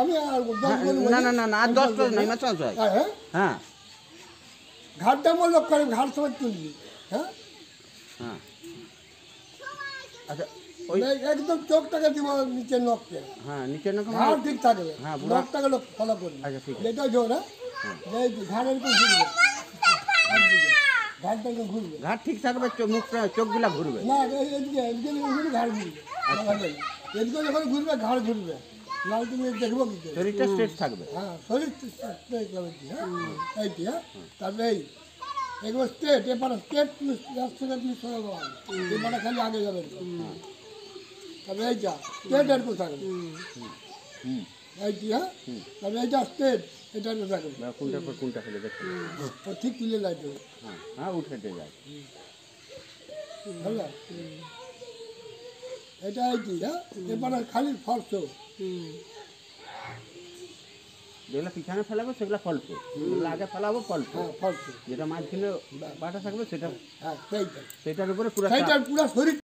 আমি আর না না না না আর 10 পেজ নাই মাছ হয়। হ্যাঁ হ্যাঁ ঘাটটা মূল্য করে ঘাট সময় তুলবি। হ্যাঁ হ্যাঁ আচ্ছা ওই একদম চোখটাকে দিব নিচে নখকে। হ্যাঁ নিচের নখ ঘাড় ঠিক থাকবে, হ্যাঁ বুড়া নখটাকে ফলো করবি। আচ্ছা ঠিক আছে যেটা জোর হ্যাঁ ঘাড়ের উপর ঘুরবে, ঘাটটা ঘুরবে। ঘাট ঠিক থাকবে মুখটা চোখগুলা ঘুরবে না এদিকে এদিকে ঘুরবে ঘাড় ঘুরবে, এদিকে যখন ঘুরবে ঘাড় ঘুরবে, নাহলে তুমি দেখবো কি করে? শরীরটা স্ট্রেট থাকবে। হ্যাঁ শরীর স্ট্রেট লাগবে। হ্যাঁ এইটি হ্যাঁ তারপরে এই একবার স্ট্রেট এপারে স্ট্রেট তুমি রাস্তাটা তুমি সরে দেওয়া এপারে খালি আগে যাবে। তারপরে এইটা স্ট্রেট এরকম থাকবে এইটি হ্যাঁ তারপরে এইটা স্ট্রেট এটা থাকবে কোনটার পর কোনটা হলে দেখতে ও ঠিক তুলে লাগবে। হ্যাঁ হ্যাঁ উঠে যায় বুঝলা এটা এইটি হ্যাঁ এপারে খালি ফলস। যেগুলো পিছনে ফেলাবো সেগুলো ফলস, যেগুলো আগে ফেলাবো ফলস। হ্যাঁ ফলস যেটা মাঝখানে বাটা থাকবে সেটা হ্যাঁ সেইটা সেটার উপরে পুরো সেইটার পুরো শরীর